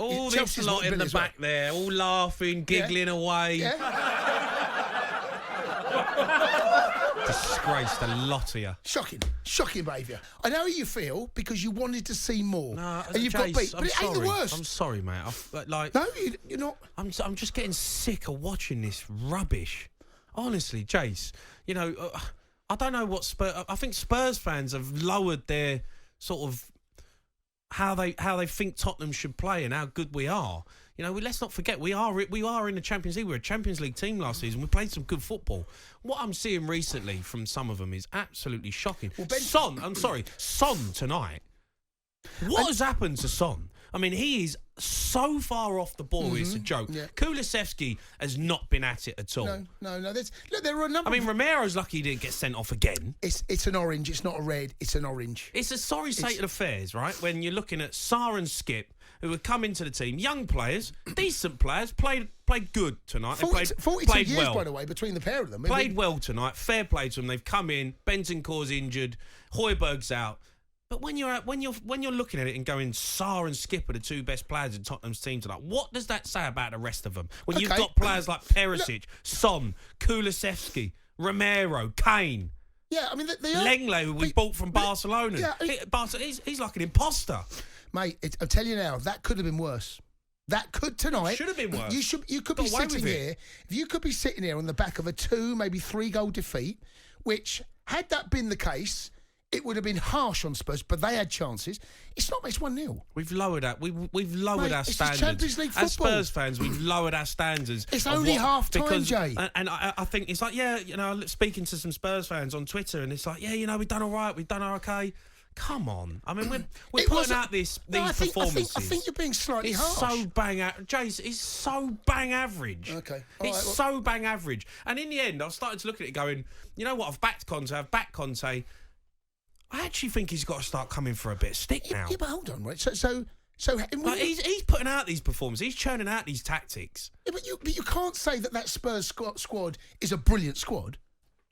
All Chelsea's this lot in the back there, all laughing, giggling away. Disgrace, the lot of you. Shocking behaviour. I know how you feel because you wanted to see more. No, and you've got beat, but it ain't the worst. I'm sorry, mate. No, you're not. I'm just getting sick of watching this rubbish. Honestly, Jace, you know, I don't know what I think Spurs fans have lowered their sort of how they think Tottenham should play and how good we are. You know, let's not forget we are in the Champions League. We were a Champions League team last season. We played some good football. What I'm seeing recently from some of them is absolutely shocking. Well, Son tonight. What has happened to Son? I mean, he is so far off the ball, it's a joke. Yeah. Kulusevski has not been at it at all. No. There are a number. I mean, Romero's lucky he didn't get sent off again. It's an orange. It's not a red. It's an orange. It's a sorry state of affairs, right? When you're looking at Sar and Skip, who have come into the team, young players, decent players, played good tonight. 42 years, well. by the way, between the pair of them. Played well tonight. Fair play to them. They've come in. Bentancur's injured. Højbjerg's out. But when you're looking at it and going, Sar and Skip are the two best players in Tottenham's team tonight, what does that say about the rest of them? When you've got players like Perisic, Son, Kulusevski, Romero, Kane. Yeah, I mean, they are. Lenglet, who we bought from Barcelona. Yeah, he's like an imposter. Mate, I'll tell you now, that could have been worse. That could tonight. Should have been worse. You could be sitting here. If you could be sitting here on the back of a 2, maybe 3 goal defeat, which had that been the case, it would have been harsh on Spurs, but they had chances. It's not. It's 1-0. We've lowered our standards. Champions League football. As Spurs fans, we've lowered our standards. It's only half time, Jay. And I think it's like, yeah, you know, speaking to some Spurs fans on Twitter, and it's like, yeah, you know, we've done all right, we've done okay. Come on. I mean, we're putting out these performances. I think you're being slightly harsh. So bang Jace, it's so bang average. Okay. So bang average. And in the end, I started to look at it going, you know what, I've backed Conte. I actually think he's got to start coming for a bit of stick now. Yeah, but hold on, right? So he's putting out these performances. He's churning out these tactics. Yeah, but you can't say that Spurs squad is a brilliant squad.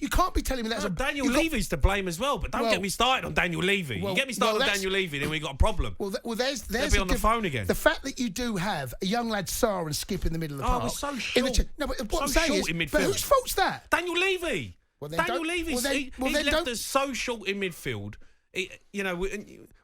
You can't be telling me that's Daniel Levy's to blame as well, but don't get me started on Daniel Levy. You get me started on Daniel Levy, then we got a problem. There's They'll be on the phone again. The fact that you do have a young lad Sar and Skip in the middle of the park. Oh, we're so short. But what I'm saying is, but whose fault's that? Daniel Levy. Daniel Levy's left us so short in midfield. You know,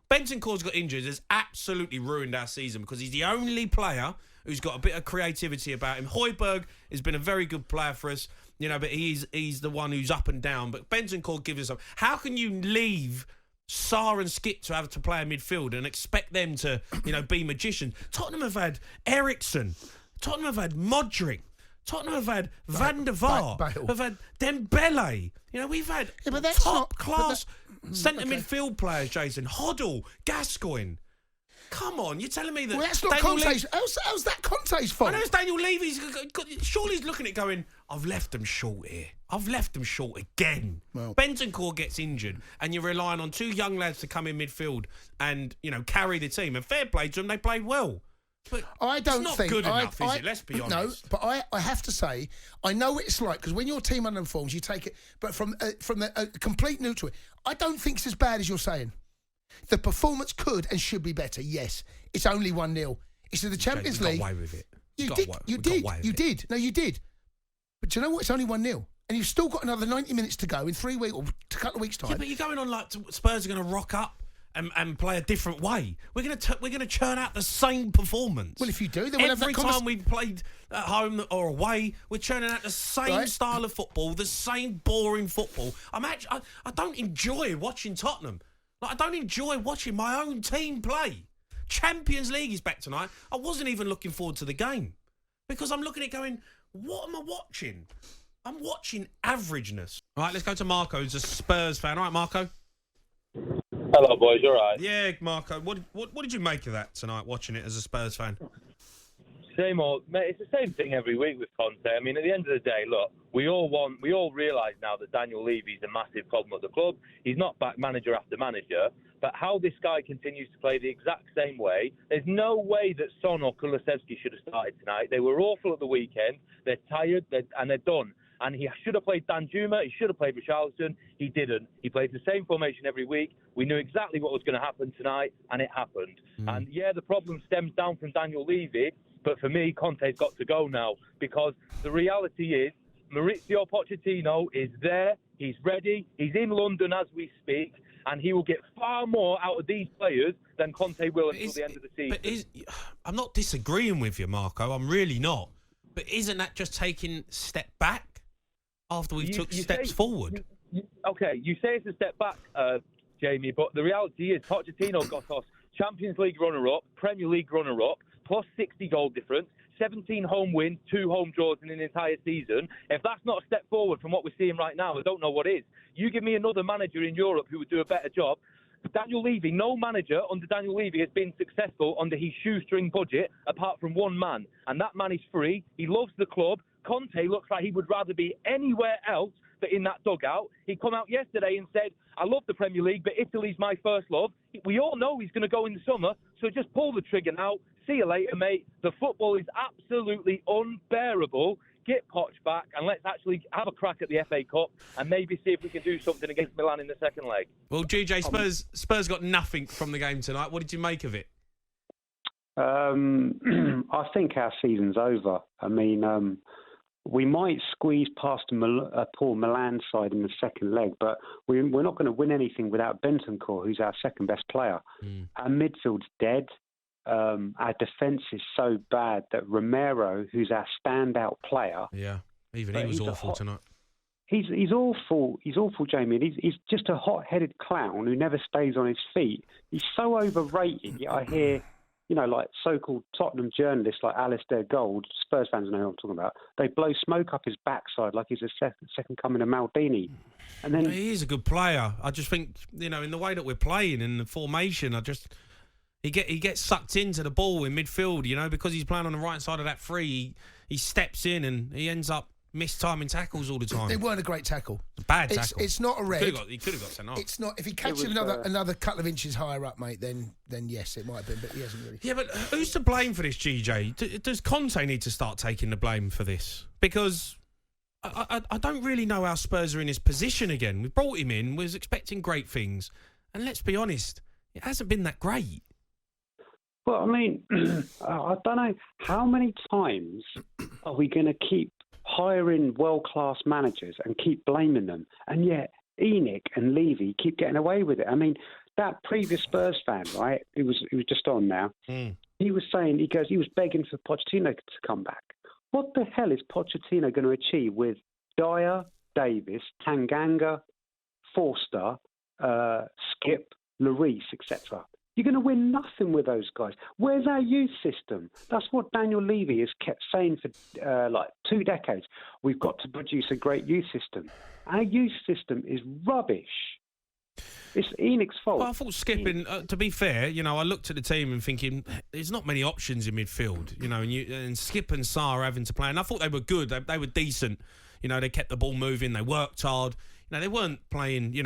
Bentancur's got injured. Has absolutely ruined our season because he's the only player who's got a bit of creativity about him. Højbjerg has been a very good player for us, you know, but he's the one who's up and down. But Bentancur gives us up. How can you leave Sar and Skip to have to play a midfield and expect them to, you know, be magicians? Tottenham have had Eriksen. Tottenham have had Modric. Tottenham have had Van Der Sar. Have had Dembele. You know, we've had top class centre midfield players, Jason. Hoddle, Gascoigne. Come on, you're telling me that... Well, that's not Conte's... How's that Conte's fault? I know it's Daniel Levy's... Surely he's looking at it going, I've left them short here. I've left them short again. Well, Bentancur gets injured and you're relying on 2 young lads to come in midfield and, you know, carry the team. And fair play to them, they played well. But it's not good enough, is it? Let's be honest. No, but I have to say, I know what it's like, because when your team underperforms, you take it, but from a complete neutral, I don't think it's as bad as you're saying. The performance could and should be better, yes. It's only 1-0. It's in the Champions League. Got away with it. You did. No, you did. But do you know what? It's only 1-0. And you've still got another 90 minutes to go in 3 weeks or a couple of weeks' time. Yeah, but you're going on like Spurs are going to rock up and play a different way. We're going to churn out the same performance. Well, if you do, then we'll every time we played at home or away, we're churning out the same style of football, the same boring football. I don't enjoy watching Tottenham. Like, I don't enjoy watching my own team play. Champions League is back tonight. I wasn't even looking forward to the game because I'm looking at it going, what am I watching? I'm watching averageness. All right, let's go to Marco, who's a Spurs fan. All right, Marco. Hello, boys. You all right? Yeah, Marco. What did you make of that tonight, watching it as a Spurs fan? Same old, mate. It's the same thing every week with Conte. I mean, at the end of the day, look, we all realise now that Daniel Levy's a massive problem at the club. He's not back manager after manager. But how this guy continues to play the exact same way, there's no way that Son or Kulusevski should have started tonight. They were awful at the weekend. They're tired and they're done. And he should have played Danjuma. He should have played Richarlison. He didn't. He plays the same formation every week. We knew exactly what was going to happen tonight, and it happened. And, yeah, the problem stems down from Daniel Levy, but for me, Conte's got to go now, because the reality is Maurizio Pochettino is there. He's ready. He's in London as we speak, and he will get far more out of these players than Conte will until the end of the season. I'm not disagreeing with you, Marco. I'm really not. But isn't that just taking a step back after we've took steps forward? Okay, you say it's a step back, Jamie, but the reality is Pochettino got us Champions League runner-up, Premier League runner-up, plus 60 goal difference, 17 home wins, 2 home draws in an entire season. If that's not a step forward from what we're seeing right now, I don't know what is. You give me another manager in Europe who would do a better job. Daniel Levy, no manager under Daniel Levy has been successful under his shoestring budget apart from one man, and that man is free. He loves the club. Conte looks like he would rather be anywhere else but in that dugout. He come out yesterday and said, I love the Premier League, but Italy's my first love. We all know he's going to go in the summer, so just pull the trigger now. See you later, mate. The football is absolutely unbearable. Get Poch back and let's actually have a crack at the FA Cup and maybe see if we can do something against Milan in the second leg. Well, GJ, Spurs got nothing from the game tonight. What did you make of it? I think our season's over. I mean, we might squeeze past a poor Milan side in the second leg, but we're not going to win anything without Bentancur, who's our second best player. Our midfield's dead. Our defence is so bad that Romero, who's our standout player, he was awful tonight. He's awful. He's awful, Jamie. He's just a hot-headed clown who never stays on his feet. He's so overrated. Yet I hear, like so-called Tottenham journalists like Alistair Gold, Spurs fans know who I'm talking about. They blow smoke up his backside like he's a second coming of Maldini. And then he is a good player. I just think, in the way that we're playing in the formation, He gets sucked into the ball in midfield, because he's playing on the right side of that free. He steps in and he ends up mistiming tackles all the time. It weren't a great tackle. Bad tackle. It's not a red. He could have got sent off. It's not. If he catches another couple of inches higher up, mate, then yes, it might have been. But he hasn't really. Yeah, but who's to blame for this, GJ? Does Conte need to start taking the blame for this? Because I don't really know how Spurs are in his position again. We brought him in, was expecting great things, and let's be honest, it hasn't been that great. Well, I mean, I don't know how many times are we going to keep hiring world-class managers and keep blaming them, and yet Enik and Levy keep getting away with it. I mean, that previous Spurs fan, right? He was just on now. He was saying he was begging for Pochettino to come back. What the hell is Pochettino going to achieve with Dyer, Davis, Tanganga, Forster, Skip, Lloris, etc.? You're going to win nothing with those guys. Where's our youth system? That's what Daniel Levy has kept saying for 2 decades. We've got to produce a great youth system. Our youth system is rubbish. It's Enik's fault. Well, I thought skipping, to be fair, I looked at the team and thinking, there's not many options in midfield, and Skip and Sar are having to play. And I thought they were good. They were decent. They kept the ball moving. They worked hard. They weren't playing,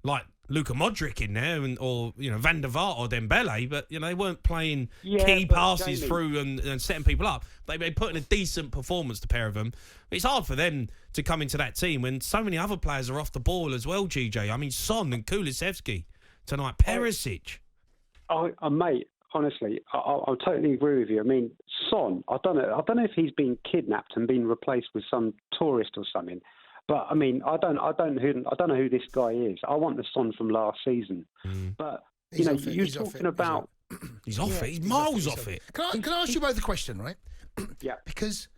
like Luka Modric in there, or Van der Vaart or Dembele, but they weren't playing key passes through and setting people up. They put in a decent performance, the pair of them. But it's hard for them to come into that team when so many other players are off the ball as well. GJ, I mean Son and Kulusevski tonight, Perisic. Mate, honestly, I totally agree with you. I mean Son, I don't know if he's been kidnapped and been replaced with some tourist or something. But I mean, I don't know who this guy is. I want the Son from last season. But you're talking about he's off it. He's miles off it. Can I ask you both a question, right? Yeah. Because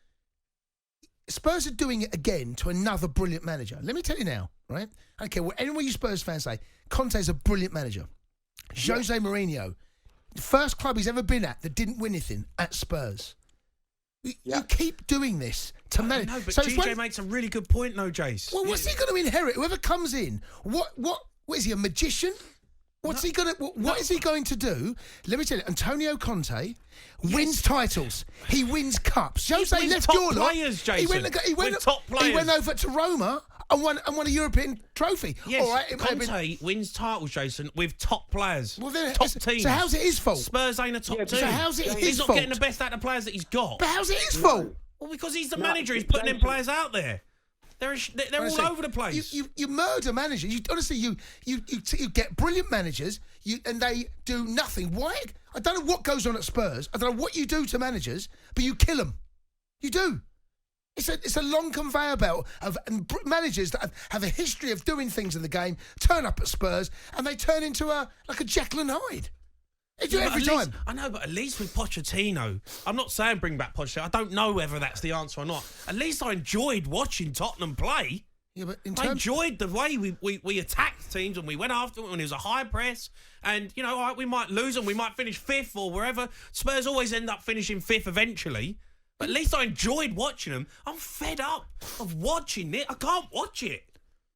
Spurs are doing it again to another brilliant manager. Let me tell you now, right? I don't care what anyone you Spurs fans say. Conte's a brilliant manager. Jose Mourinho, the first club he's ever been at that didn't win anything at Spurs. You keep doing this to manage. No, but GJ makes a really good point, though, Jace. Well, what's he going to inherit? Whoever comes in, what is he, a magician? What is he going to do? Let me tell you, Antonio Conte wins titles. He wins cups. Jose left your lot. He went top players. He went over to Roma and won a European trophy. Yes, all right, Conte wins titles, Jason, with top players. Well, then, top teams. So how's it his fault? Spurs ain't a top team. So how's it his fault? He's not getting the best out of the players that he's got. But how's it his fault? Well, because he's the manager. He's putting them players out there. They're all over the place. You murder managers. Honestly, you get brilliant managers, and they do nothing. Why? I don't know what goes on at Spurs. I don't know what you do to managers, but you kill them. You do. It's a long conveyor belt of managers that have a history of doing things in the game, turn up at Spurs, and they turn into like a Jekyll and Hyde. They do every time. I know, but at least with Pochettino, I'm not saying bring back Pochettino. I don't know whether that's the answer or not. At least I enjoyed watching Tottenham play. Yeah, but I enjoyed the way we attacked teams and we went after them when it was a high press. And, you know, all right, we might lose and we might finish fifth or wherever. Spurs always end up finishing fifth eventually. But at least I enjoyed watching them. I'm fed up of watching it. I can't watch it.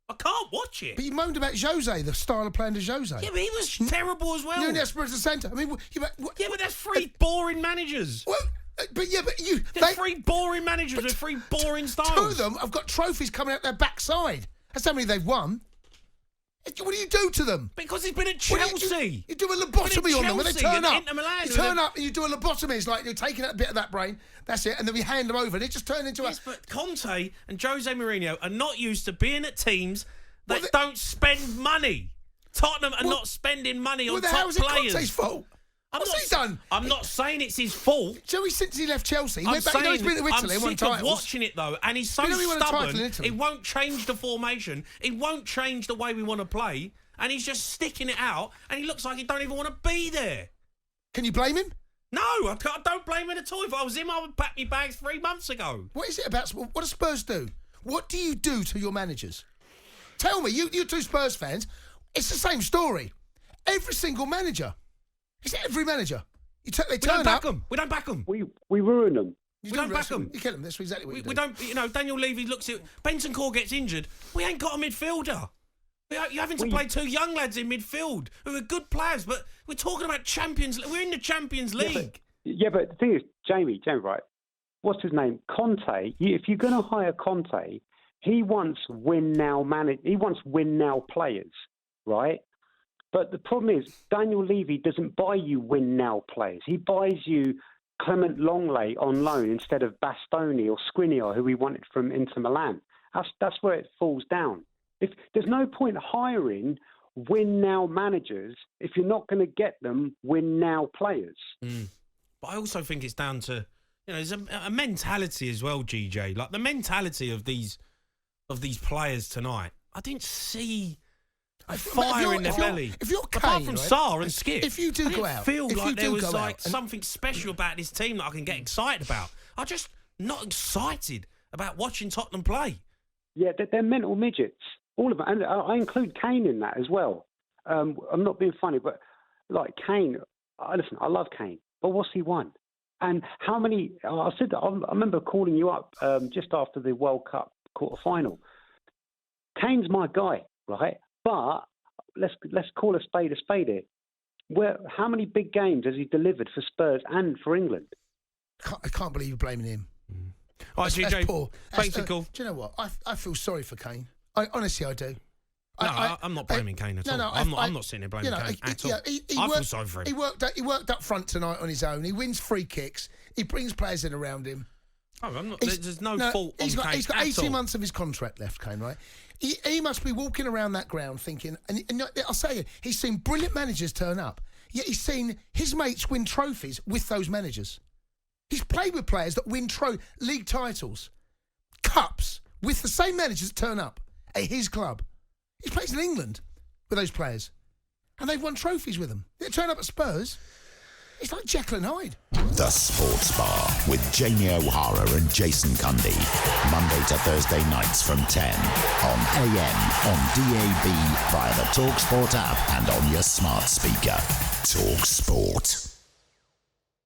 But you moaned about Jose, the style of playing to Jose. Yeah, but he was terrible as well. You're in the Espirito Santo. I mean, but that's three boring managers. Well, There's three boring managers with three boring styles. Two of them have got trophies coming out their backside. That's how many they've won. What do you do to them? Because he's been at Chelsea. You do a lobotomy on them when they turn up. Inter Milan, you turn up and you do a lobotomy. It's like you're taking a bit of that brain. That's it. And then we hand them over. And it just turns into but Conte and Jose Mourinho are not used to being at teams that don't spend money. Tottenham are not spending money on top players. How is it Conte's fault? What's he done? I'm not saying it's his fault. So since he left Chelsea, he went back. He's been to Italy and won sick titles. of watching it though, and he's so stubborn. He won't change the formation. He won't change the way we want to play, and he's just sticking it out. And he looks like he don't even want to be there. Can you blame him? No, I don't blame him at all. If I was him, I would pack my bags 3 months ago. What is it about? What do Spurs do? What do you do to your managers? Tell me, you two Spurs fans. It's the same story. Every single manager. It's every manager. They turn up. We don't back them. We ruin them. We don't back them. You kill them. That's exactly what you do. We don't. You know, Daniel Levy looks at Bentancur gets injured. We ain't got a midfielder. You're having to play two young lads in midfield who are good players, but we're talking about Champions. We're in the Champions League. But the thing is, Jamie, right? What's his name? Conte. If you're going to hire Conte, he wants win now He wants win now players, right? But the problem is, Daniel Levy doesn't buy you win-now players. He buys you Clement Longley on loan instead of Bastoni or Skriniar, who we wanted from Inter Milan. That's where it falls down. There's no point hiring win-now managers if you're not going to get them win-now players. But I also think it's down to, there's a mentality as well, GJ. Like the mentality of these players tonight. I didn't see a fire in their belly. If you're Kane, apart from Sar and Skip, if you do go out, I feel like there was something special about this team that I can get excited about. I'm just not excited about watching Tottenham play. Yeah, they're mental midgets, all of them, and I include Kane in that as well. I'm not being funny, but like Kane, listen, I love Kane, but what's he won? And how many? I remember calling you up just after the World Cup quarter-final. Kane's my guy, right? But let's call a spade here. How many big games has he delivered for Spurs and for England? I can't believe you're blaming him. All right, GJ, poor. thanks for the call. Do you know what? I feel sorry for Kane. Honestly, I do. I'm not blaming Kane at all. I'm not sitting there blaming Kane at all. I feel sorry for him. He worked up front tonight on his own. He wins free kicks. He brings players in around him. There's no fault on Kane. He's got 18 months of his contract left, Kane, right? He must be walking around that ground thinking, and I'll say it, he's seen brilliant managers turn up, yet he's seen his mates win trophies with those managers. He's played with players that win league titles, cups, with the same managers that turn up at his club. He's played in England with those players, and they've won trophies with them. They turn up at Spurs. It's like Jekyll and Hyde. The Sports Bar with Jamie O'Hara and Jason Cundy. Monday to Thursday nights from 10 on AM, on DAB, via the talkSPORT app and on your smart speaker. talkSPORT.